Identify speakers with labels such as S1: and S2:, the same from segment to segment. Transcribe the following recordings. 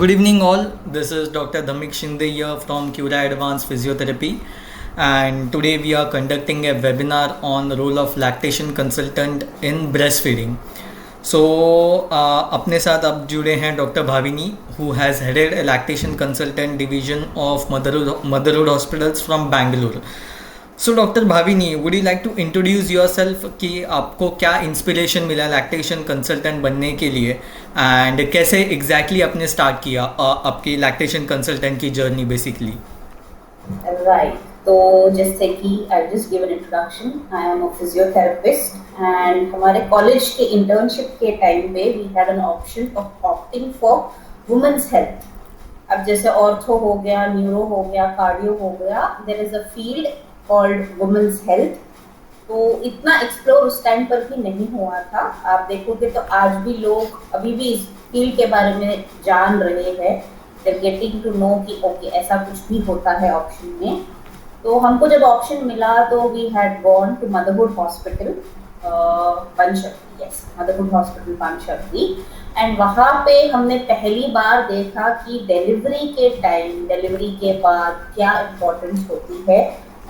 S1: Good evening, all. This is Dr. Dhamik Shinde here from Cura Advanced Physiotherapy, and today we are conducting a webinar on the role of lactation consultant in breastfeeding. So, अपने साथ अब जुड़े हैं doctor Bhavini, who has headed a lactation consultant division of Motherhood Hospitals from Bangalore. So doctor Bhavini, would you like to introduce yourself कि आपको क्या inspiration मिला lactation consultant बनने के लिए एंड कैसे एग्जैक्टली आपने स्टार्ट किया आपकी लैक्टेशन कंसल्टेंट की जर्नी बेसिकली।
S2: राइट, तो जैसे कि I just give an introduction, I am a physiotherapist and हमारे कॉलेज के इंटर्नशिप के टाइम पे we had an option of opting for women's health. अब जैसे ऑर्थो हो गया, न्यूरो हो गया, कार्डियो हो गया, there is a field called women's health. तो इतना एक्सप्लोर उस टाइम पर भी नहीं हुआ था। आप देखोगे तो आज भी लोग अभी भी इस फील्ड के बारे में जान रहे हैं, दे गेटिंग टू नो कि ओके ऐसा कुछ भी होता है ऑप्शन में। तो हमको जब ऑप्शन मिला तो we had gone to motherhood hospital Panchshakti, yes motherhood hospital Panchshakti, and वहाँ पे हमने पहली बार देखा कि डिलीवरी के टाइम, डिलीवरी के बाद क्या इम्पोर्टेंस होती है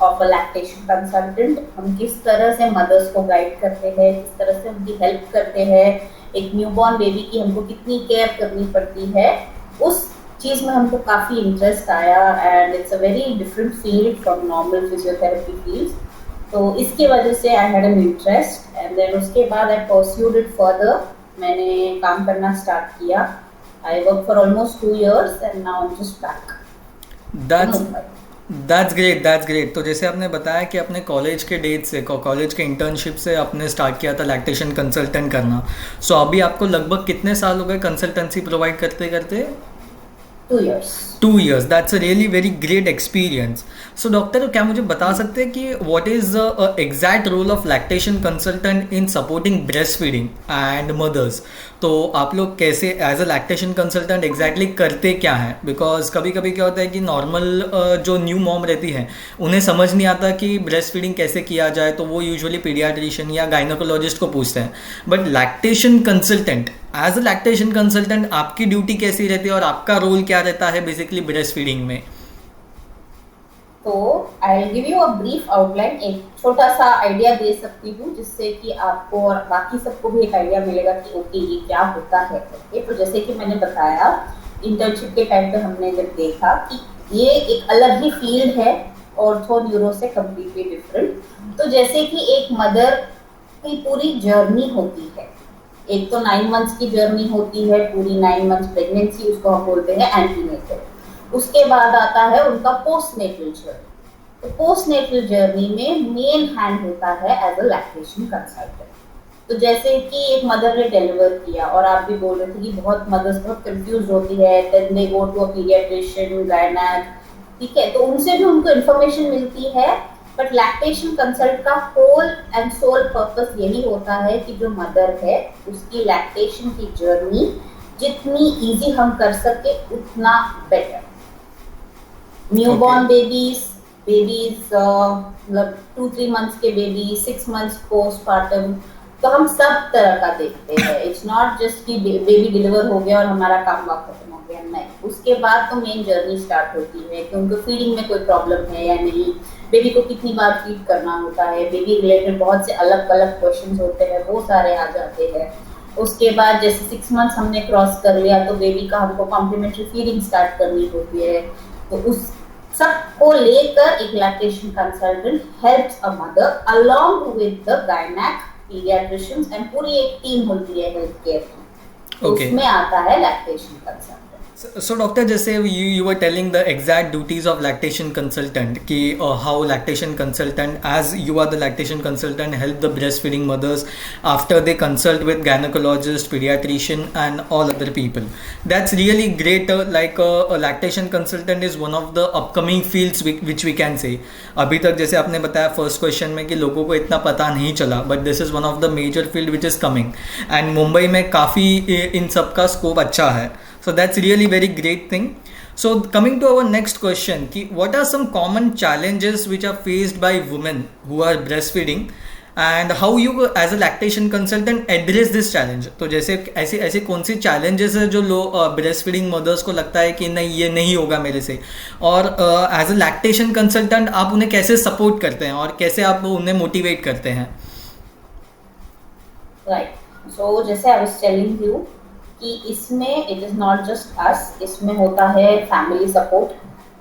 S2: ऑफ अ लैक्टेशन कंसल्टेंट। हम किस तरह से मदर्स को गाइड करते हैं, किस तरह से उनकी हेल्प करते हैं, एक न्यूबॉर्न बेबी की हमको कितनी केयर करनी पड़ती है, उस चीज़ में हमको काफ़ी इंटरेस्ट आया and it's a very different field from normal physiotherapy fields. तो इसकी वजह से I had an interest and then उसके बाद आई परस्यूड इट फर्दर। मैंने काम करना स्टार्ट किया। I work for almost 2 years and now I am just back.
S1: That's great. तो जैसे आपने बताया कि अपने कॉलेज के डेट से, कॉलेज के इंटर्नशिप से आपने स्टार्ट किया था लैक्टेशन कंसल्टेंट करना। सो अभी आपको लगभग कितने साल हो गए कंसल्टेंसी प्रोवाइड करते करते?
S2: 2 years।
S1: 2 years, that's a really very great experience. So doctor, क्या मुझे बता सकते हैं कि what is the exact role of lactation consultant in supporting breastfeeding and mothers? तो आप लोग कैसे as a lactation consultant exactly करते क्या हैं? बिकॉज कभी कभी क्या होता है कि नॉर्मल जो न्यू मॉम रहती है उन्हें समझ नहीं आता कि ब्रेस्ट फीडिंग कैसे किया जाए, तो वो यूजुअली पीडियाट्रिशियन या गायनोकोलॉजिस्ट को पूछते हैं। But lactation consultant, as a lactation consultant आपकी ड्यूटी कैसी रहती है और आपका रोल क्या रहता है बेसिकली ब्रेस्ट फीडिंग में?
S2: तो I will give you a brief outline, एक छोटा सा आइडिया दे सकती हूँ जिससे कि आपको और बाकी सबको भी एक आइडिया मिलेगा कि ओके ये क्या होता है करके। तो जैसे कि मैंने बताया, इंटर्नशिप के टाइम पे हमने जब देखा कि ये एक अलग ही फील्ड है, ऑर्थो न्यूरो से कम्प्लीटली डिफरेंट। तो जैसे कि एक मदर की पूरी जर्नी होती है, एक तो 9 months की जर्नी होती है, पूरी 9 months प्रेगनेंसी, उसको हम बोलते हैं एंटीनेटल। उसके बाद आता है उनका पोस्टनेटल जर्नी। तो पोस्टनेटल जर्नी में मेन हैंड होता है एज अ लैक्टेशन कंसल्टेंट। तो जैसे कि एक मदर ने डिलीवर किया और आप भी बोल रहे थे कि बहुत मदर्स बहुत कंफ्यूज होती है, then they go to a paediatrician, gynaec, ठीक है, तो उनसे भी उनको इन्फॉर्मेशन मिलती है। बट लैक्टेशन कंसल्ट का होल एंड सोल पर्पस यही होता है कि जो मदर है उसकी लैक्टेशन की जर्नी जितनी इजी हम कर सके उतना बेटर। न्यूबॉर्न बेबीज मतलब 2-3 months के बेबी, 6 months पोस्टपार्टम, तो हम सब तरह का देखते हैं। इट्स नॉट जस्ट कि बेबी डिलीवर हो गया और हमारा काम वाक खत्म हो गया, नहीं। उसके बाद तो मेन जर्नी स्टार्ट होती है कि उनको फीडिंग में कोई प्रॉब्लम है या नहीं, बेबी को कितनी बार फीड करना होता है, बेबी रिलेटेड बहुत से अलग अलग क्वेश्चंस होते हैं, वो सारे आ जाते हैं। उसके बाद जैसे 6 months हमने क्रॉस कर लिया तो बेबी का हमको कॉम्प्लीमेंट्री फीडिंग स्टार्ट करनी होती है। तो उस सबको लेकर एक lactation consultant helps a mother along with the gynaec, paediatricians and पूरी एक टीम होती है हेल्थ केयर की। उसमें आता है लैक्टेशन कंसल्टेंट।
S1: So doctor, जैसे you were telling the exact duties of lactation consultant कि how lactation consultant, as you are the lactation consultant, help the breastfeeding mothers after they consult with gynecologist, pediatrician and all other people. That's really great. A lactation consultant is one of the upcoming fields which we can say. अभी तक जैसे आपने बताया first question में कि लोगों को इतना पता नहीं चला, but this is one of the major field which is coming and Mumbai में काफ़ी इन सब का स्कोप अच्छा है. So that's really very great thing. So coming to our next question, what are some common challenges which are faced by women who are breastfeeding and how you as a lactation consultant address this challenge. तो जैसे ऐसे ऐसे कौन सी challenges है जो लो breast feeding mother's को लगता है कि नहीं ये नहीं होगा मेरे से, और एज अ लैक्टेशन कंसल्टेंट आप उन्हें कैसे सपोर्ट करते हैं और कैसे आप उन्हें मोटिवेट करते हैं?
S2: राइट, सो जैसे आई वाज टेलिंग यू कि इसमें it is not just us, इसमें होता है फैमिली सपोर्ट,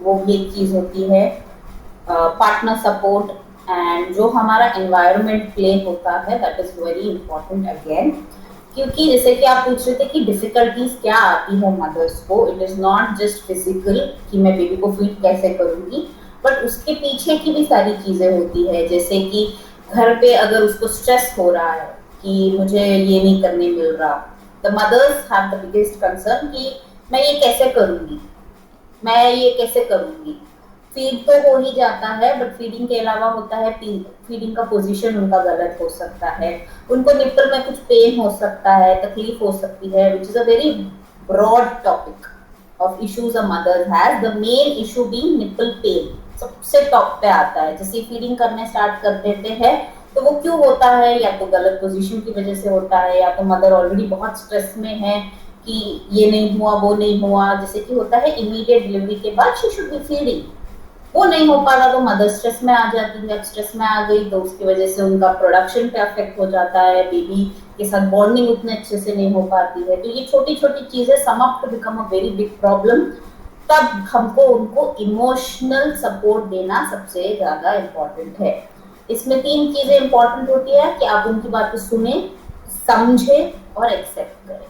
S2: वो भी एक चीज़ होती है, पार्टनर सपोर्ट, एंड जो हमारा एनवायरनमेंट प्ले होता है that is very important again. क्योंकि जैसे कि आप पूछ रहे थे कि डिफिकल्टीज क्या आती है मदर्स को, it is not just physical कि मैं बेबी को फीड कैसे करूँगी, बट उसके पीछे की भी सारी चीज़ें होती है। जैसे कि घर पे अगर उसको स्ट्रेस हो रहा है कि मुझे ये नहीं करने मिल रहा, the mothers have the biggest concern कि मैं ये कैसे करूँगी, मैं ये कैसे करूँगी। फीड तो हो ही जाता है, बट फीडिंग के अलावा होता है फीडिंग का पोजीशन उनका गलत हो सकता है, उनको निप्पल में कुछ पेन हो सकता है, तकलीफ हो सकती है, which is a very broad topic of issues a mother has. The main issue being nipple pain सबसे टॉप पे आता है। जैसे फीडिंग करने स्टार्ट कर देते हैं तो वो क्यों होता है, या तो गलत पोजीशन की वजह से होता है, या तो मदर ऑलरेडी बहुत स्ट्रेस में है कि ये नहीं हुआ वो नहीं हुआ। जैसे कि होता है इमीडिएट डिलीवरी के बाद शी शुड बी फीडिंग, वो नहीं हो पा रहा तो मदर स्ट्रेस में आ जाती है। स्ट्रेस में आ गई तो उसकी वजह से उनका प्रोडक्शन पे अफेक्ट हो जाता है, बेबी के साथ बॉन्डिंग उतने अच्छे से नहीं हो पाती है। तो ये छोटी छोटी चीजें sum up to become a very big problem. तब हमको उनको इमोशनल सपोर्ट देना सबसे ज्यादा इम्पोर्टेंट है। इसमें 3 चीजें इम्पोर्टेंट होती है कि आप उनकी बातें सुने, समझे और एक्सेप्ट करें।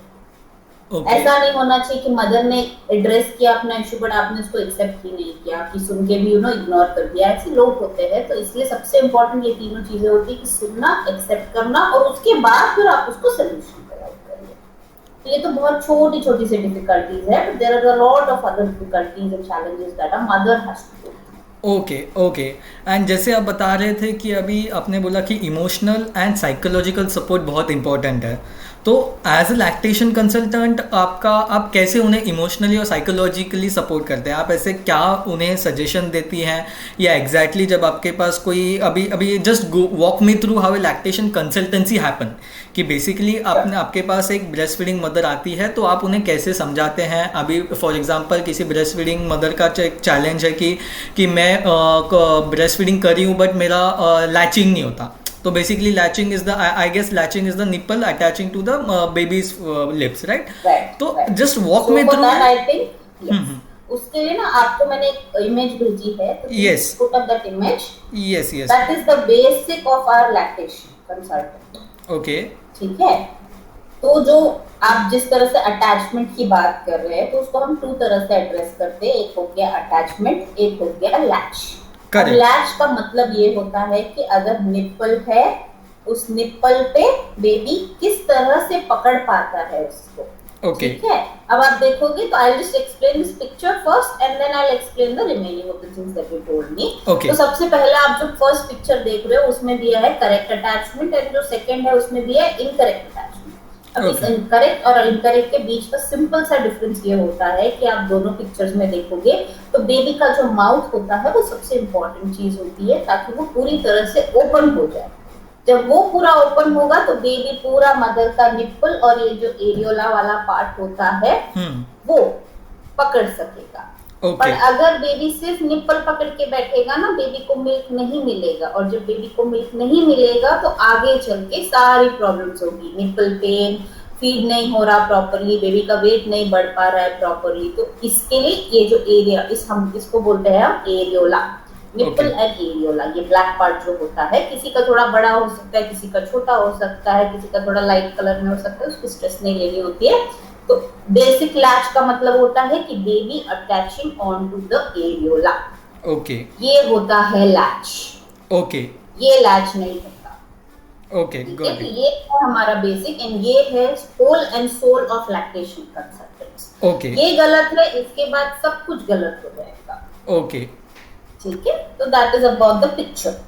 S1: Okay.
S2: ऐसा नहीं होना चाहिए कि मदर ने एड्रेस किया अपना इशू बट आपने उसको एक्सेप्ट ही नहीं किया, कि सुन के भी इग्नोर कर दिया। ऐसे लोग होते हैं। तो इसलिए सबसे इम्पोर्टेंट ये तीनों चीजें होती है कि सुनना, एक्सेप्ट करना, और उसके बाद फिर आप उसको सोल्यूशन प्रोवाइड करिए। तो ये तो बहुत छोटी छोटी सी डिफिकल्टीज है, but there are a lot of other difficulties and challenges that a mother has to do.
S1: Okay okay. And जैसे आप बता रहे थे कि अभी आपने बोला कि इमोशनल एंड साइकोलॉजिकल सपोर्ट बहुत इंपॉर्टेंट है, तो एज अ लैक्टेशन कंसल्टेंट आप कैसे उन्हें इमोशनली और साइकोलॉजिकली सपोर्ट करते हैं? आप ऐसे क्या उन्हें सजेशन देती हैं, या एग्जैक्टली जब आपके पास कोई अभी अभी just walk me through how a lactation consultancy happen, कि बेसिकली आपके पास एक ब्रेस्ट फीडिंग मदर आती है तो आप उन्हें कैसे समझाते हैं? अभी फॉर एग्जांपल किसी ब्रेस्ट फीडिंग मदर का चैलेंज है कि मैं ब्रेस्ट फीडिंग कर रही हूँ बट मेरा लैचिंग नहीं होता। तो basically latching is the, I guess latching is the nipple attaching to the baby's lips, right? तो just walk me through.
S2: I think उसके लिए ना आपको मैंने एक इमेज भेजी है, तो
S1: yes
S2: put up that image.
S1: Yes yes,
S2: that is the basic of our lactation consultant.
S1: Okay
S2: ठीक है, तो जो आप जिस तरह से अटैचमेंट की बात कर रहे हैं तो उसको हम 2 तरह से एड्रेस करते हैं। एक हो गया अटैचमेंट, एक हो गया लैच। लैच का मतलब ये होता है कि अगर निप्पल है, उस निप्पल पे बेबी किस तरह से पकड़ पाता है उसको।
S1: Okay.
S2: ठीक है, अब आप देखोगे तो I just explain this picture first and then I explain the remaining of the things that you told me. तो सबसे पहले आप जो फर्स्ट पिक्चर देख रहे हो उसमें दिया है करेक्ट अटैचमेंट, एंड जो सेकंड है उसमें दिया है इनकरेक्ट अटैचमेंट। अब इस इनकरेक्ट और इनकरेक्ट के बीच का सिंपल सा डिफरेंस ये होता है कि आप दोनों पिक्चर्स में देखोगे तो बेबी का जो माउथ होता है वो सबसे इम्पोर्टेंट चीज होती है, ताकि वो पूरी तरह से ओपन हो जाए। जब वो पूरा ओपन होगा तो बेबी पूरा मदर का निप्पल और ये जो एरियोला वाला पार्ट होता है वो पकड़ सकेगा। पर अगर बेबी सिर्फ निप्पल पकड़ के बैठेगा ना, बेबी को मिल्क नहीं मिलेगा, और जब बेबी को मिल्क नहीं मिलेगा तो आगे चल के सारी प्रॉब्लम्स होगी। निप्पल पेन, फीड नहीं हो रहा प्रॉपरली, बेबी का वेट नहीं बढ़ पा रहा है प्रॉपरली। तो इसके लिए ये जो एरिया, हम इसको बोलते हैं हम एरियोला, निप्पल एंड एरियोला। ये ब्लैक पार्ट जो होता है, किसी का थोड़ा बड़ा हो सकता है, किसी का छोटा हो सकता है, किसी का थोड़ा लाइट कलर में हो सकता है, उसको स्ट्रेस नहीं लेनी होती है। तो बेसिक लैच का मतलब होता है कि baby attaching on to the areola.
S1: Okay,
S2: ये होता है लैच।
S1: ओके,
S2: ये लैच नहीं होता।
S1: Okay, got it.
S2: ये है हमारा बेसिक, एंड ये है whole and sole of lactation consultants.
S1: Okay,
S2: ये गलत है, इसके बाद सब कुछ गलत हो जाएगा।
S1: ओके,
S2: ठीक है, तो that is about the picture.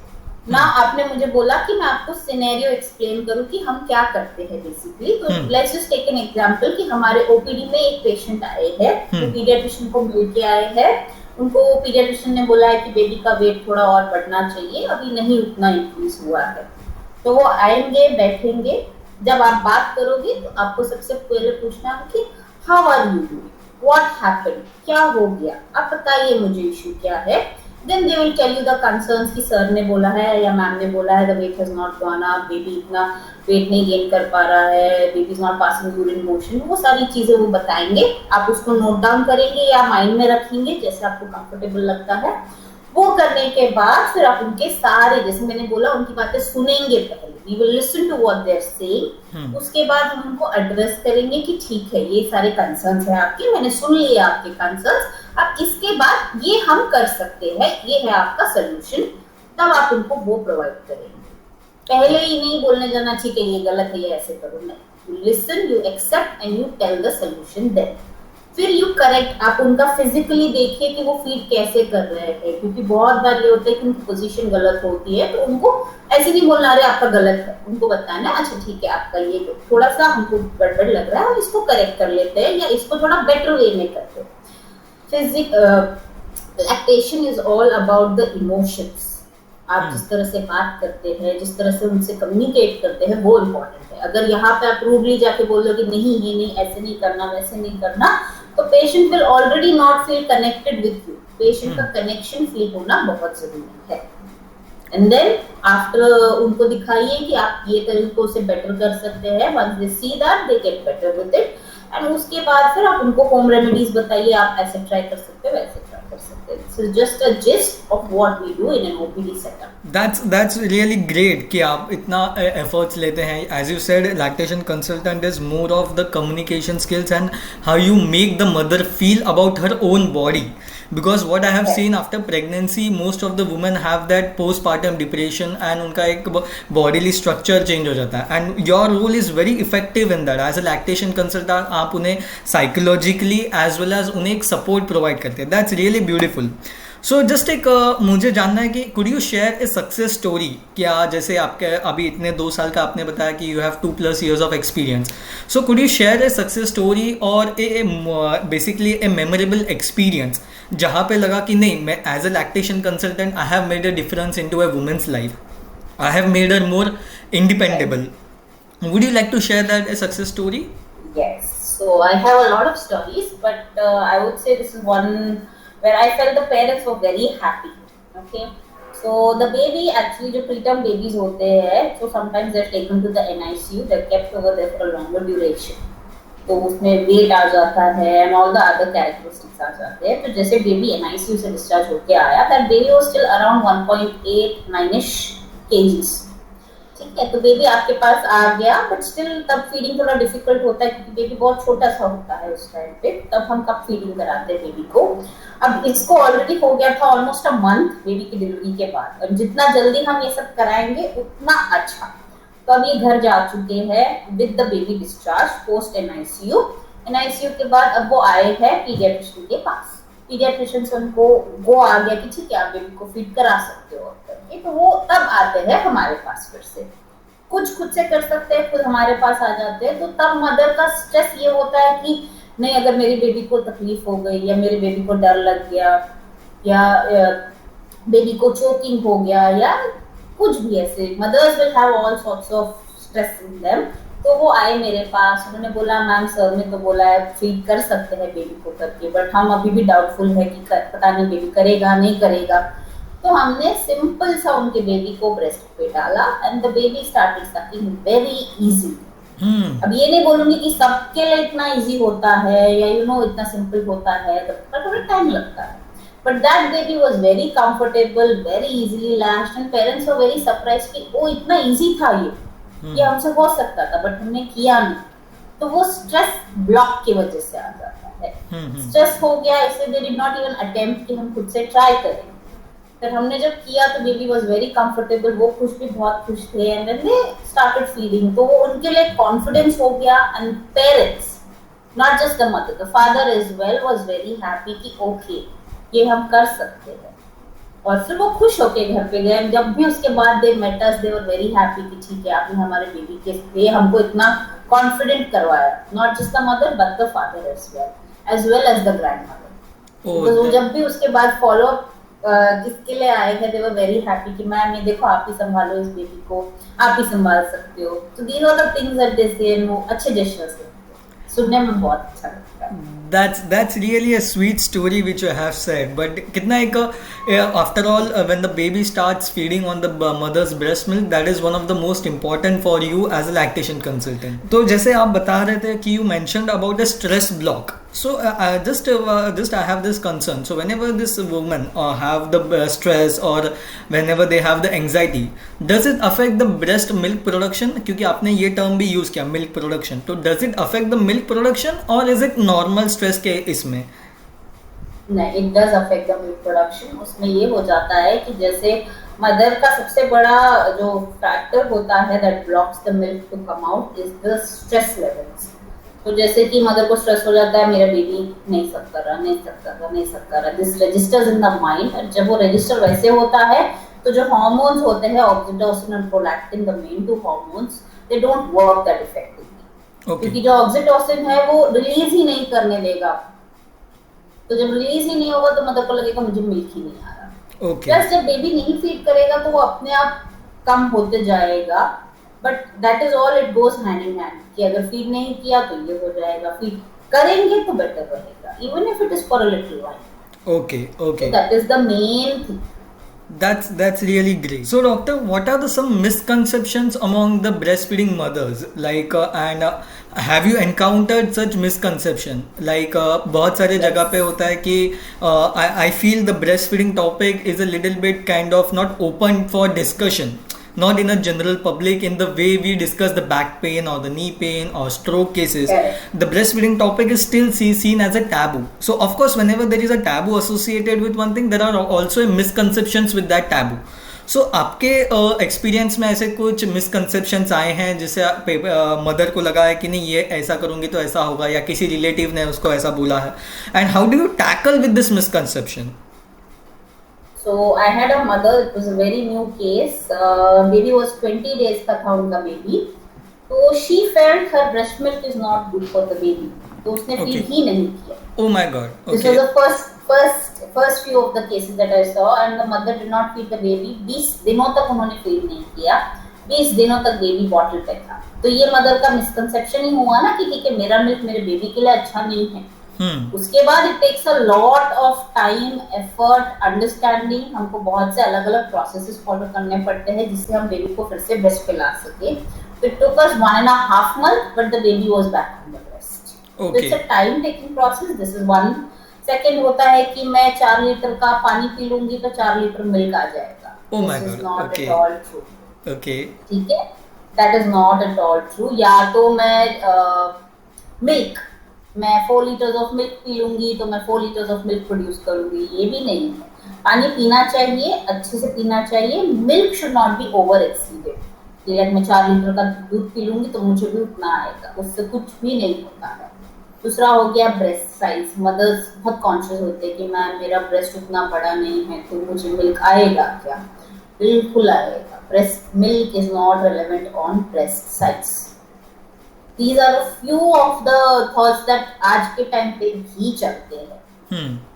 S2: ना आपने मुझे बोला कि मैं आपको सिनेरियो एक्सप्लेन करूं कि हम क्या करते हैं बेसिकली। तो let's just take an example कि हमारे ओपीडी में एक पेशेंट आए हैं, जो पीडियाट्रिशियन को मिल के आए हैं। उनको पीडियाट्रिशियन ने बोला है कि बेबी का वेट थोड़ा और बढ़ना चाहिए, अभी नहीं उतना इंक्रीज हुआ है। तो वो आएंगे, बैठेंगे, जब आप बात करोगे तो आपको सबसे पहले पूछना है कि how are you doing, what happened, क्या हो गया, आप बताइए मुझे इशू क्या है। Then they will tell you the concerns कि सर ने बोला है या मैम ने बोला है the weight has not gone up, baby इतना वेट नहीं गेन कर पा रहा है, baby is not passing urine motion, वो सारी चीजें वो बताएंगे। आप उसको नोट डाउन करेंगे या माइंड में रखेंगे जैसे आपको कंफर्टेबल लगता है। वो करने के बाद फिर आप उनके सारे, जैसे मैंने बोला, उनकी बातें सुनेंगे पहले, we will listen to what they are saying. उसके बाद हम उनको एड्रेस करेंगे कि ठीक है ये सारे कंसर्न्स हैं आपके, मैंने सुन लिए आपके कंसर्न्स, अब इसके बाद ये हम कर सकते हैं, ये है आपका सोल्यूशन। तब आप उनको वो प्रोवाइड करेंगे। पहले ही नहीं बोलने जाना ठीक है ये गलत है ये ऐसे करो, नहीं, you listen, you accept and you tell the solution then. फिर यू करेक्ट, आप उनका फिजिकली देखिए कि वो फीड कैसे कर रहे हैं, क्योंकि बहुत बार ये होता है कि उनकी पोजीशन गलत होती है, तो उनको ऐसे नहीं बोलना अरे आपका गलत है, उनको बताना अच्छा ठीक है आपका ये थोड़ा सा हमको गड़बड़ लग रहा है, हम इसको करेक्ट कर लेते हैं या इसको थोड़ा बेटर वे में करते हैं। Lactation is all about the emotions. आप जिस तरह से बात करते हैं, जिस तरह से उनसे कम्युनिकेट करते हैं, वो इम्पोर्टेंट है। अगर यहाँ पे आप रूडली जाके बोल दो कि नहीं ये नहीं, ऐसे नहीं करना, वैसे नहीं करना, तो patient will already not feel connected with you. Patient का कनेक्शन फील होना बहुत जरूरी है। एंड देन आफ्टर उनको दिखाइए कि आप ये तरीकों से बेटर कर सकते हैं। Once they see that they get better with it, and उसके बाद फिर आप उनको होम रेमेडीज बताइए, आप ऐसे ट्राई कर सकते हैं, वैसे ट्राई कर सकते हैं। This is just a gist of what we do in an OPD setup.
S1: That's really great कि आप इतना efforts लेते हैं. As you said, lactation consultant is more of the communication skills and how you make the mother feel about her own body. Because what I have seen after pregnancy, most of the women have that postpartum depression and उनका एक bodily structure change हो जाता है. And your role is very effective in that. As a lactation consultant, आप उन्हें psychologically as well as उन्हें एक support provide करते हैं. That's really beautiful. So just एक मुझे जानना है कि could you share a success story. क्या जैसे आपके अभी इतने 2 साल का आपने बताया कि you have 2+ years of experience, so could you share a success story और a basically a memorable experience जहाँ पे लगा कि नहीं, मैं as a lactation consultant I have made a difference in to a women's life, I have made her more independable. Would you like to share that a success story?
S2: Yes, so I have a lot of stories, but I would say this is one where I felt the parents were very happy. Okay, so the baby actually जो preterm babies होते हैं, so sometimes they're taken to the NICU, they're kept over there for a longer duration. तो उसमें weight आ जाता है and all the other characteristics आ जाते हैं। तो जैसे baby NICU से discharge होके आया, that baby was still around 1.89ish kgs. ठीक है, तो बेबी आपके पास आ गया, बट स्टिल तब फीडिंग थोड़ा डिफिकल्ट होता है क्योंकि बेबी बहुत छोटा सा होता है उस टाइम पे। तब हम कब फीडिंग कराते हैं बेबी को? अब इसको ऑलरेडी हो गया था ऑलमोस्ट अ मंथ बेबी की डिलीवरी के बाद, और जितना जल्दी हम ये सब कराएंगे उतना अच्छा। तो अब ये घर जा चुके हैं with the baby discharge post NICU। NICU के बाद अब वो आए हैं पीडियाट्रिशियन के पास। पीडियाट्रिशियन से उनको वो आ गया कि ठीक है आप बेबी को फीड करा सकते हो करके, तो वो तब आते हैं हमारे पास। फिर से कुछ खुद से कर सकते हैं, खुद हमारे पास आ जाते हैं। तो तब मदर का स्ट्रेस ये होता है कि नहीं, अगर मेरी बेबी को तकलीफ हो गई या मेरे बेबी को डर लग गया या बेबी को चोकिंग हो गया या कुछ भी ऐसे, mothers will have all sorts of stress in them. तो वो आए मेरे पास, उन्होंने बोला मैम सर ने तो बोला है फीड कर सकते हैं बेबी को करके, बट हम अभी भी डाउटफुल है कि पता नहीं बेबी करेगा नहीं करेगा। तो हमने सिंपल सा उनके बेबी को ब्रेस्ट पे डाला and the baby started sucking very easily. अब ये नहीं बोलूंगी कि सबके लिए इतना इजी होता है या इतना सिंपल होता है, तो थोड़ा टाइम लगता है, but that baby was very comfortable, very easily lashed and parents were very surprised कि ओ इतना इजी था ये हमसे हो सकता था, बट हमने किया नहीं। तो वो स्ट्रेस ब्लॉक की वजह से आ जाता है। स्ट्रेस हो गया, इसलिए they did not even attempt कि हम खुद से ट्राई करें। फिर हमने जब किया तो बेबी वाज वेरी कंफर्टेबल, वो भी बहुत खुश थे and then they started feeding. तो वो उनके लिए कॉन्फिडेंस हो गया and parents, not just the mother, the father as well was very happy कि ओके ये हम कर सकते हैं। और फिर वो खुश होके घर पे गए। जब भी उसके बाद they met us, they were very happy कि ठीक है आपने हमारे बेबी के लिए हमको इतना कॉन्फिडेंट करवाया, not just the mother but the father as well as the grandmother. तो जब भी उसके बाद फॉलो अप जिसके लिए आए हैं, दे वर वेरी हैप्पी कि मैम ये देखो आप ही संभालो इस बेबी को, आप ही संभाल सकते हो। तो these are the things that they say, वो अच्छे जेस्चर्स हैं, सुनने में बहुत अच्छा लगता है।
S1: That's really a sweet story which you have said. But कितना एक after all when the baby starts feeding on the mother's breast milk, that is one of the most important for you as a lactation consultant. तो जैसे आप बता रहे थे कि you mentioned about the stress block. So just I have this concern. So whenever this woman have the stress or whenever they have the anxiety, does it affect the breast milk production? क्योंकि आपने ये term भी use किया milk production. तो does it affect the milk production or is it normal stress के इसमें?
S2: नहीं, it does affect the milk production. उसमें ये हो जाता है कि जैसे मदर का सबसे बड़ा जो फैक्टर होता है that blocks the milk to come out is the stress levels. तो जैसे कि मदर को स्ट्रेस हो जाता है, मेरा बेबी नहीं सक कर रहा, नहीं सक कर रहा, नहीं सक कर रहा, this registers in the mind. और जब वो रजिस्टर वैसे होता है तो जो हार्मोन्स होते हैं ऑक्सीटोसिन और prolactin, the main to hormones, they don't work that effectively. क्योंकि जो ऑक्सीटोसिन है वो रिलीज ही नहीं करने देगा। तो जब रिलीज ही नहीं होगा तो मदर को लगेगा मुझे मिल्क ही नहीं आ रहा। प्लस जब बेबी नहीं फीड करेगा तो वो अपने आप कम होते जाएगा। But that is all, it goes hand in hand कि अगर फीड नहीं किया तो ये हो जाएगा, फीड करेंगे तो बेटर रहेगा, even if it is for a little while.
S1: Okay.
S2: That is the main thing.
S1: That's really great. So, doctor, what are some misconceptions among the breastfeeding mothers? Like, and have you encountered such misconception? Like, बहुत सारे जगह पे होता है कि I feel the breastfeeding topic is a little bit kind of not open for discussion. Not in a general public in the way we discuss the back pain or the knee pain or stroke cases.
S2: Correct.
S1: The breastfeeding topic is still seen as a taboo. So of course whenever there is a taboo associated with one thing, there are also misconceptions with that taboo. So आपके experience में ऐसे कुछ misconceptions आए हैं जिससे mother को लगा है कि नहीं ये ऐसा करूँगी तो ऐसा होगा, या किसी रिलेटिव ने उसको ऐसा बोला है, and how do you tackle with this misconception?
S2: So I had a mother, it was a very new case, baby was 20 days का था उनका baby, तो she felt her breast milk is not good for the baby, तो उसने feed ही नहीं किया।
S1: Oh my God. Okay.
S2: This was the first few of the cases that I saw, and the mother did not feed the baby। 20 दिनों तक उन्होंने feed नहीं किया, 20 दिनों तक baby bottle पे था। तो ये mother का misconception ही हुआ ना कि ठीक है मेरा milk मेरे baby के लिए अच्छा नहीं है। उसके बाद it takes a lot of time, effort, understanding. हमको बहुत से अलग अलग प्रोसेसेस फॉलो करने पड़ते हैं जिससे हम बेबी को फिर से ब्रेस्ट पे ला सके। It took us 1.5 months but the baby was back on the breast. It's a time taking process. This is one. Second होता है कि मैं 4 लीटर का पानी पी लूंगी तो 4 लीटर मिल्क आ जाएगा। This is not at all true.
S1: Okay,
S2: ठीक है, that is not at all true. या तो मैं 4 लीटर्स ऑफ मिल्क पी लूंगी तो मैं 4 लीटर्स ऑफ मिल्क प्रोड्यूस करूंगी, ये भी नहीं है। पानी पीना चाहिए, अच्छे से पीना चाहिए। Milk should not be over exceeded. Like मैं 4 लीटर का दूध पी लूंगी तो मुझे भी उतना आएगा, उससे कुछ भी नहीं होता है। दूसरा हो गया ब्रेस्ट साइज। मदर्स बहुत कॉन्शियस होते हैं कि मैम मेरा ब्रेस्ट उतना बड़ा नहीं है तो मुझे मिल्क आएगा क्या? बिल्कुल आएगा। Breast milk is not relevant on breast size. These are a few of the thoughts that आज के टाइम पे भी चलते हैं।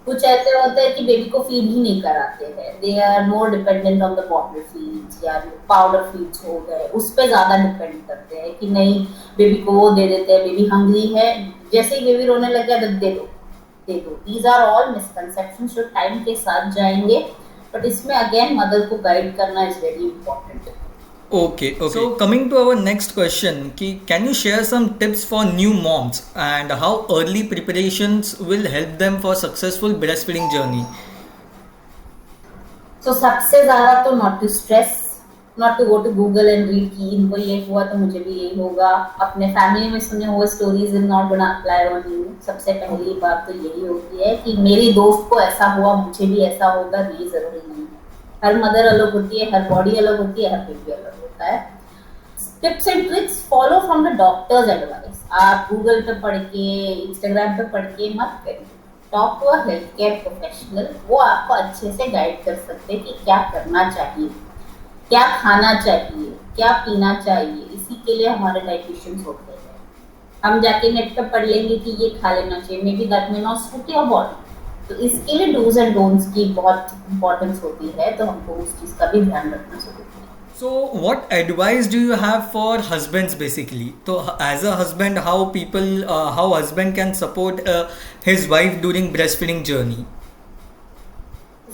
S2: कुछ ऐसे होते हैं कि बेबी को फीड ही नहीं कराते हैं, they are more dependent on the bottle feeds या पाउडर फीड्स हो गए, उस पे ज्यादा डिपेंड करते हैं कि नहीं बेबी को वो दे देते हैं, बेबी हंग्री है, जैसे ही बेबी रोने लग गया दे दो। These are all misconceptions जो टाइम के साथ जाएंगे, बट इसमें अगेन मदर को गाइड करना is very important.
S1: Okay. So coming to our next question, can you share some tips for new moms and how early preparations will help them for successful breastfeeding journey?
S2: So सबसे ज़्यादा तो not to stress, not to go to Google and read कि इनको ये हुआ तो मुझे भी यही होगा। अपने फैमिली में सुने हुए stories is not gonna apply on you। सबसे पहली बात तो यही होती है कि मेरी दोस्त को ऐसा हुआ मुझे भी ऐसा होगा, ये जरूरी नहीं है। हर मदर अलग होती है, हर बॉडी अलग होती है, हर बेबी अलग होता है। Tips and tricks follow from the doctor's advice. आप गूगल पे पढ़ के, इंस्टाग्राम पे पढ़ के मत करिए। Talk to a health care professional, वो आपको अच्छे से गाइड कर सकते हैं कि क्या करना चाहिए, क्या खाना चाहिए, क्या पीना चाहिए। इसी के लिए हमारे डाइटिशियंस होते हैं। हम जाके नेट पे पढ़ लेंगे कि ये खा लेना चाहिए, may be that may not suit your body. तो इसके लिए डूज एंड डोंट्स की बहुत इंपॉर्टेंस होती है, तो हमको उस चीज का भी ध्यान रखना जरूरी है.
S1: So, what advice do you have for husbands basically? So, as a husband, how husband can support his wife during breastfeeding journey?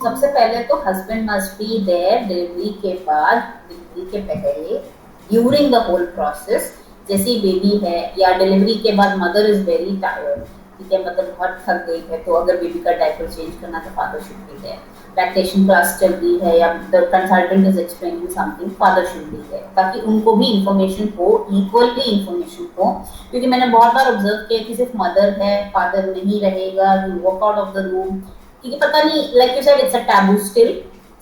S2: सबसे पहले तो husband must be there delivery के बाद, डिलीवरी के पहले, ड्यूरिंग द होल प्रोसेस. जैसे baby है या डिलीवरी के बाद मदर इज वेरी टायर्ड, ठीक है, मतलब बहुत थक गई है, तो अगर बेबी का डायपर चेंज करना तो father should be there. Lactation class चल रही है या the consultant is explaining something, father should be there, ताकि उनको भी इंफॉर्मेशन हो, इक्वली इंफॉर्मेशन हो. क्योंकि मैंने बहुत बार ऑब्जर्व किया कि सिर्फ मदर है, फादर नहीं रहेगा, walk out of the room, क्योंकि पता नहीं, like you said, it's a taboo still.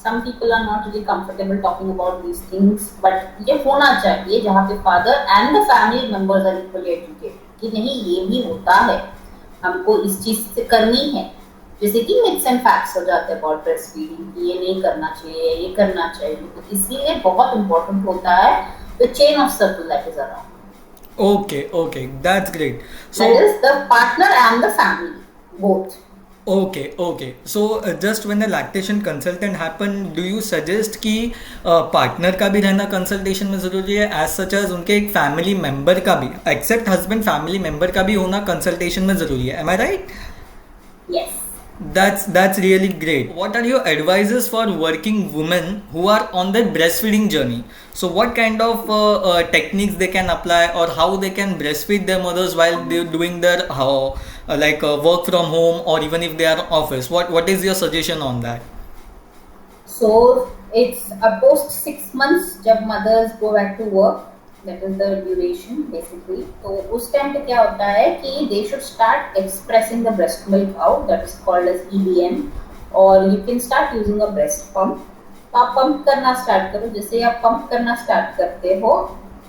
S2: Some people are not really comfortable talking about these things, but ये होना चाहिए जहाँ पे father and the family members are equally educated कि नहीं ये भी होता है, हमको इस चीज से करनी है. जैसे कि मिथ्स एंड फैक्ट्स हो जाते हैं अबाउट ब्रेस्ट फीडिंग, ये नहीं करना चाहिए, ये करना चाहिए, तो इसीलिए बहुत इंपॉर्टेंट होता है the chain of circle that is around.
S1: Okay, that's great. So,
S2: that is the partner and the family, both.
S1: Okay. So, just when the lactation consultant happen, do you suggest कि partner का भी रहना consultation में ज़रूरी है, as such as उनके एक family member का भी, एक्सेप्ट हस्बैंड, फैमिली मेंबर का भी होना कंसल्टेशन में ज़रूरी है? Am I right?
S2: Yes.
S1: That's really great. What are your advices for working women who are on their breastfeeding journey? So what kind of techniques they can apply, or how they can breastfeed their mothers while they're doing their work from home, or even if they are office? What is your suggestion on that?
S2: So it's post 6 months जब mothers go back to work, that is the duration basically. तो उस time पे क्या होता है कि they should start expressing the breast milk out, that is called as EBM, और you can start using a breast pump. आप pump करना स्टार्ट करो. जैसे आप पंप करना स्टार्ट करते हो,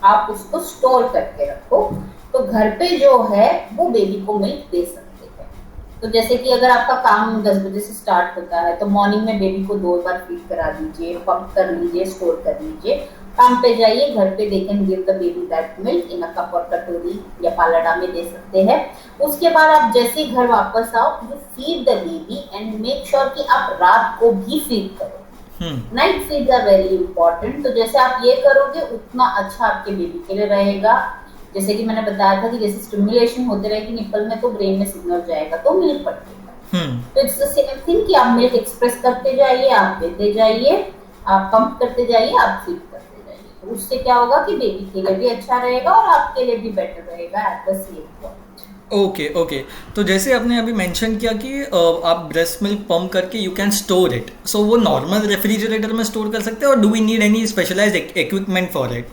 S2: आप उसको स्टोर करके रखो, तो घर पे जो है वो बेबी को मिल्क दे सकते हैं. तो जैसे कि अगर आपका काम 10 बजे से स्टार्ट होता है, तो मॉर्निंग में बेबी को 2 बार फीड करा दीजिए, पंप कर लीजिए, स्टोर कर लीजिए. काम पे जाइए, घर पे they can give the baby that milk in a cup और कटोरी या पालाडा में दे सकते हैं. उसके बाद आप जैसे ही घर वापस आओ, you feed the baby and make sure कि आप रात को भी फीड करो. Night feeds are very important. तो जैसे आप ये करोगे उतना अच्छा आपके बेबी के लिए रहेगा. जैसे कि मैंने बताया था कि जैसे स्टिमुलेशन होते रहेगी निप्पल में, तो ब्रेन में सिग्नल जाएगा, तो मिल्क पड़ेगा. तो इट्स द सेम थिंग कि आप मिल्क एक्सप्रेस करते जाइए, आप देते जाइए, आप पंप करते जाइए, आप फीड करते जाइए. तो उससे क्या होगा कि बेबी के लिए भी अच्छा रहेगा और आपके लिए भी बेटर रहेगा at the same point.
S1: Okay. तो जैसे आपने अभी मेंशन किया कि आप ब्रेस्ट मिल्क पंप करके you can store it, so वो नॉर्मल रेफ्रिजरेटर में स्टोर कर सकते हैं, और do we need any specialised equipment for it?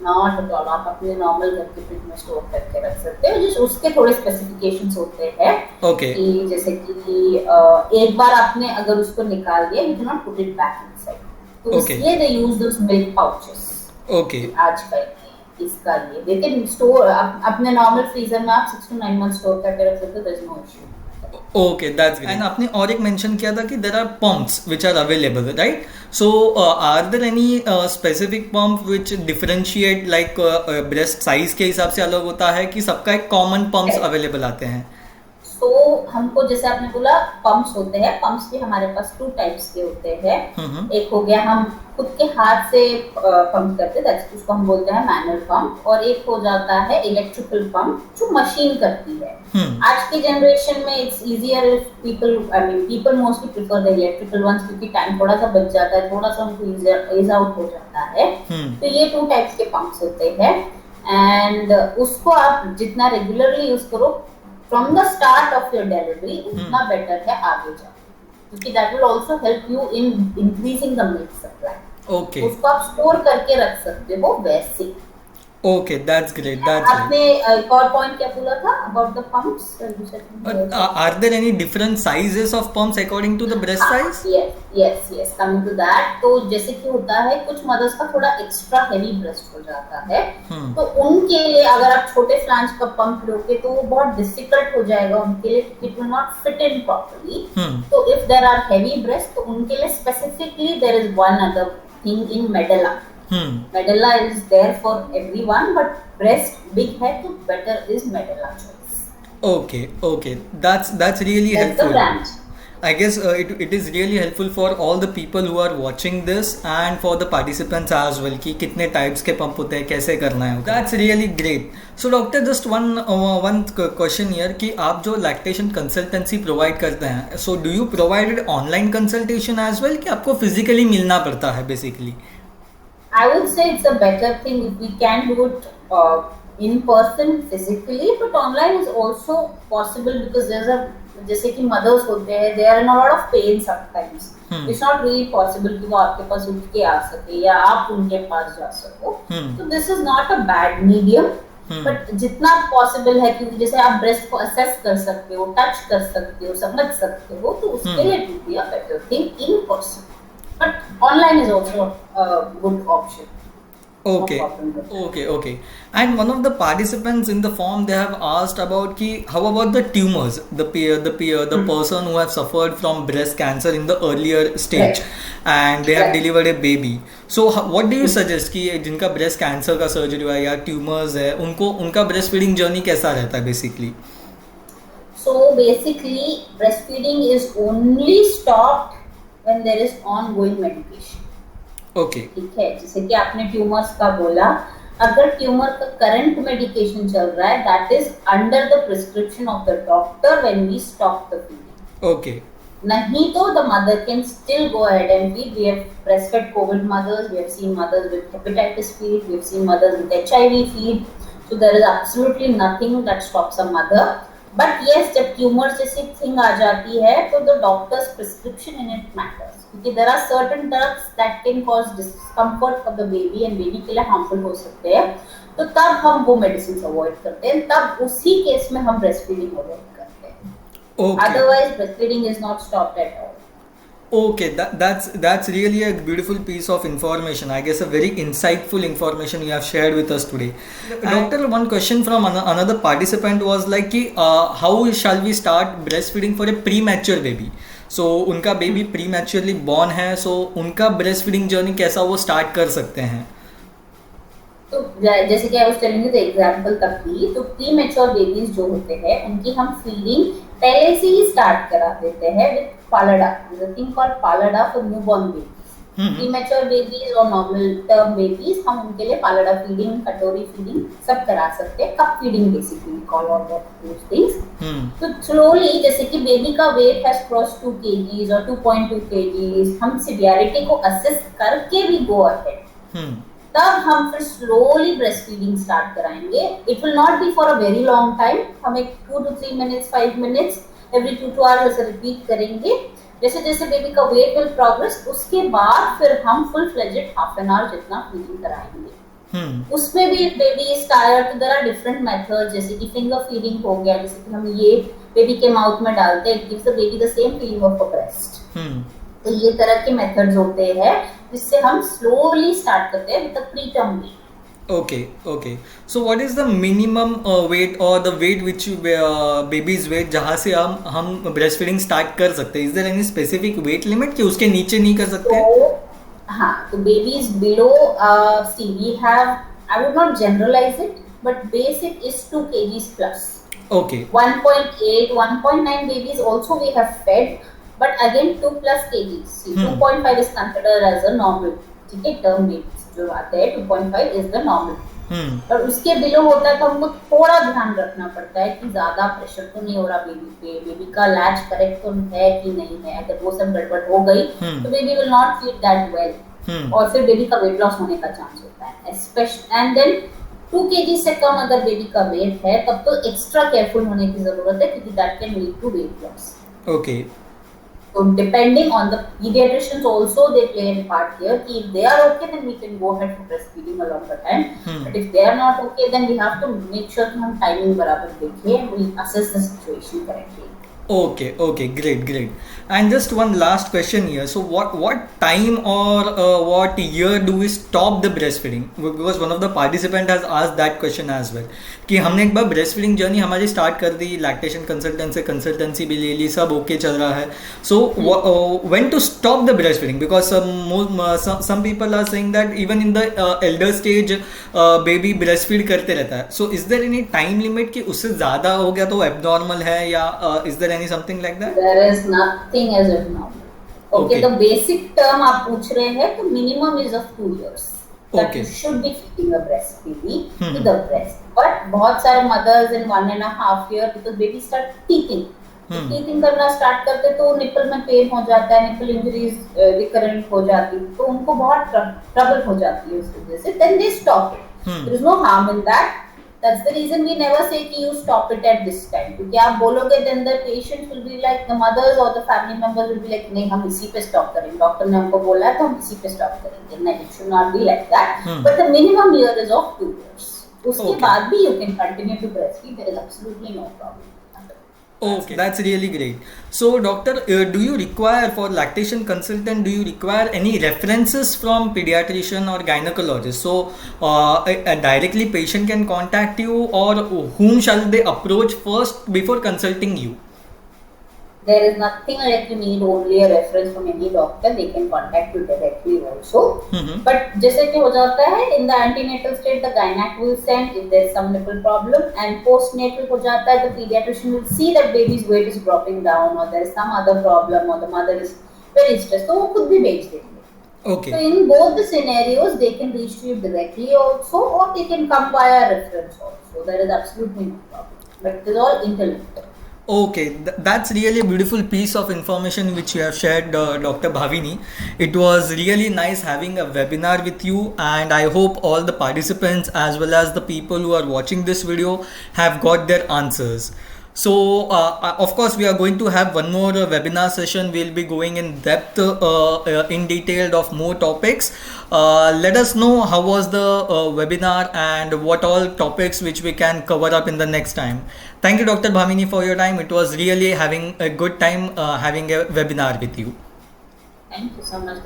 S2: Not at all. आप अपने नॉर्मल घर के फ्रिज में स्टोर करके रख सकते हो. जिस उसके थोड़े स्पेसिफिकेशंस होते हैं.
S1: ओके.
S2: कि जैसे कि एक बार आपने अगर उसको निकाल दिया, you can not put it back inside. तो इसलिए they use those milk pouches.
S1: Okay.
S2: आजकल इसका ये दे कैन स्टोर अपने नॉर्मल फ्रीजर में आप 6 to 9 मंथ स्टोर करके रख सकते हो. There is no issue.
S1: Okay, that's great. And आपने और एक मेंशन किया था कि there are pumps which are available, right? So, are there any specific pump which differentiate like breast size के हिसाब से अलग होता है, कि सबका एक common pumps available आते हैं?
S2: तो हमको जैसे आपने बोला पंप्स होते हैं. पंप्स भी हमारे पास 2 टाइप्स के होते हैं. एक हो गया हम खुद के हाथ से पंप करते हैं, उसको हम बोलते हैं मैनुअल पंप. और एक हो जाता है इलेक्ट्रिकल पंप जो मशीन करती है. आज के जनरेशन में it's easier, people mostly prefer the electrical ones, क्योंकि टाइम थोड़ा सा बच जाता है, थोड़ा सा उनको ईज आउट हो जाता है. तो ये 2 टाइप्स के पंप्स होते हैं. एंड उसको आप जितना रेगुलरली यूज करो from the start of your delivery, उतना better है आगे जाके, क्योंकि that will also help you in increasing the milk supply.
S1: Okay.
S2: उसको आप स्टोर करके रख सकते हो वैसे.
S1: Okay, that's great.
S2: आपने एक और पॉइंट क्या बोला था about the pumps?
S1: Are there any different sizes of pumps according to the breast size?
S2: Yes. Coming to that, तो जैसे कि होता है कुछ मदर्स का थोड़ा एक्स्ट्रा हेवी ब्रेस्ट हो जाता है. तो उनके लिए अगर आप छोटे फ्लांज का पंप लोगे तो वो बहुत डिफिकल्ट हो जाएगा उनके लिए, it will not fit in properly. तो if there are heavy breast, तो उनके लिए specifically there is one other thing in Medela. Medela is there for everyone, but breast big है तो better is Medela choice.
S1: Okay. That's really
S2: That's
S1: helpful.
S2: the brand.
S1: I guess it is really helpful for all the people who are watching this and for the participants as well कि कितने types के pump होते हैं कैसे करना है. That's really great. So doctor, just one question here कि आप जो lactation consultancy provide करते हैं, so do you provide online consultation as well कि आपको physically मिलना पड़ता है basically?
S2: I would say it's a better thing if we can do it in person physically, but online is also possible because there's a जैसे कि mother's होते हैं they are in a lot of pain sometimes. It's not really possible कि वो आपके पास उठ के आ सके या आप उनके पास जा सको. तो this is not a bad medium. But जितना पॉसिबल है कि जैसे आप ब्रेस्ट को असेस कर सकते हो, टच कर सकते हो, समझ सकते हो, तो उसके लिए it be a better thing in person. But online is also a good option.
S1: Okay. And one of the participants in the form, they have asked about ki how about the tumors, the person who have suffered from breast cancer in the earlier stage, and they have delivered a baby. So what do you suggest कि जिनका breast cancer का surgery हुआ है या tumors है, उनको उनका breastfeeding journey कैसा रहता है basically?
S2: So basically breastfeeding is only stopped when there is ongoing medication.
S1: Okay,
S2: ठीक है. जैसे कि आपने ट्यूमर्स का बोला, अगर ट्यूमर का करंट मेडिकेशन चल रहा है, that is under the prescription of the doctor when we stop the feeding.
S1: Okay.
S2: नहीं तो the mother can still go ahead and feed. We have breastfed covid mothers, we have seen mothers with hepatitis feed, we have seen mothers with HIV feed. So there is absolutely nothing that stops a mother. But yes, जब tumour जैसी thing आ जाती है तो the doctors prescription in it matters, क्योंकि there are certain drugs that can cause discomfort for the baby and baby के लिए harmful हो सकते हैं. तो तब हम वो मेडिसिन अवॉइड करते हैं, तब उसी केस में हम ब्रेस्ट फीडिंग अवॉइड करते हैं. Otherwise breast feeding is not stopped at all.
S1: Okay, that's really a beautiful piece of information. I guess a very insightful information you have shared with us today. Doctor, one question from another participant was like कि how shall we start breastfeeding for a premature baby? So उनका baby prematurely born है, so उनका breastfeeding journey कैसा वो start कर सकते हैं?
S2: तो जैसे कि I was telling you the example तक थी, तो प्रीमेच्योर बेबीज जो होते हैं उनकी हम फीडिंग पहले से ही स्टार्ट करा देते हैं with paladai. The thing called paladai for newborn babies. Premature babies और नॉर्मल टर्म बेबीज हम उनके लिए पालाडा फीडिंग, कटोरी फीडिंग सब करा सकते हैं. Cup feeding basically call all those things. तो स्लोली जैसे कि बेबी का वेट हैज क्रॉस 2 kgs और 2.2 kgs, हम सिवियरिटी को असेस करके भी गो अहेड. तब हम फिर स्लोली ब्रेस्ट फीडिंग स्टार्ट कराएंगे. It will not be for a very long time. हम एक 2 to 3 minutes 5 minutes every 2 to hours ऐसे रिपीट करेंगे. जैसे जैसे बेबी का वेट विल प्रोग्रेस, उसके बाद फिर हम full fledged half an hour जितना फीडिंग कराएंगे. उसमें भी बेबी इज टायर्ड तो देयर आर डिफरेंट मेथड्स, जैसे कि फिंगर फीडिंग हो गया, जैसे कि हम ये बेबी के माउथ में डालते हैं, it gives the baby the same feeling of a breast. तो ये तरह के मेथड्स होते हैं जिससे हम स्लोली स्टार्ट करते हैं with the preterm weight.
S1: Okay. So what is the minimum weight or the weight which baby's weight जहाँ से हम breastfeeding start कर सकते हैं? Is there any specific weight limit कि उसके नीचे नहीं कर सकते?
S2: हाँ, तो babies below see we have, I would not generalize it, but basic is 2 kgs plus.
S1: Okay.
S2: 1.8, 1.9 babies also we have fed, but again 2 plus kgs. See, 2.5 is considered as a normal. ठीक है, term babies जो आते हैं 2.5 is the normal. और उसके below होता है तो हमको थोड़ा ध्यान रखना पड़ता है कि ज्यादा प्रेशर तो नहीं हो रहा बेबी पे, बेबी का लैच करेक्ट तो है कि नहीं है. अगर वो सब गड़बड़ हो गई तो baby will not feed that well, और फिर बेबी का वेट लॉस होने का चांस होता है. एंड देन 2 kg से कम अगर बेबी का वेट है तब तो एक्स्ट्रा केयरफुल होने की जरूरत है, क्योंकि that can lead to weight loss.
S1: Okay.
S2: So depending on the pediatricians also, they play a part here. If they are okay, then we can go ahead for breastfeeding a longer time. But if they are not okay, then we have to make sure कि हम timing बराबर देखें and we assess the situation correctly.
S1: Okay, great. And just one last question here. So what time or what year do we stop the breastfeeding? Because one of the participant has asked that question as well. कि हमने एक बार breastfeeding journey हमारी start कर दी, lactation consultant से consultancy भी ले ली, सब okay चल रहा है. So when to stop the breastfeeding? Because some people are saying that even in the elder stage baby breastfeed करते रहता है. So is there any time limit कि उससे ज़्यादा हो गया तो abnormal है, या is there any something like that?
S2: There is nothing treating as if normal. Okay, the basic term आप पूछ रहे हैं तो minimum is of 2 years that you should be feeding a breast baby to the breast. But बहुत सारे mothers in 1.5 year because baby start teething. Teething करना start करते तो निपल में पेन हो जाता है, निपल इंजरीज रिकरेंट हो जाती, तो उनको बहुत ट्रबल हो जाती है उस वजह से, then they stop it. There is no harm in that. That's the reason we never say कि you stop it at this time. क्योंकि आप बोलोगे then the patients will be like, the mothers or the family members will be like, नहीं हम इसी पे stop करेंगे, doctor ने हमको बोला है तो हम इसी पे stop करेंगे. नहीं, it should not be like that. But the minimum year is of 2 years. उसके बाद भी you can continue to breastfeed. There is absolutely no problem.
S1: Okay, that's really great. So, doctor, do you require for lactation consultant? Do you require any references from pediatrician or gynecologist? So, directly patient can contact you, or whom shall they approach first before consulting you?
S2: There is nothing like you need only a reference from any doctor. They can contact you directly also. But जैसे कि हो जाता है in the antenatal state, the gynac will send if there is some nipple problem, and postnatal हो जाता है the pediatrician will see that baby's weight is dropping down or there is some other problem or the mother is very stressed, तो वो खुद भी भेज देंगे.
S1: Okay.
S2: So in both the scenarios, they can reach to you directly also, or they can come via reference also. There is absolutely no problem. But it is all interlinked.
S1: Okay, that's really a beautiful piece of information which you have shared, Dr. Bhavini. It was really nice having a webinar with you, and I hope all the participants as well as the people who are watching this video have got their answers. So, of course, we are going to have one more webinar session. We'll be going in depth, in detail of more topics. Let us know how was the webinar and what all topics which we can cover up in the next time. Thank you, Dr. Bhavini, for your time. It was really having a good time having a webinar with you.
S2: Thank you so much.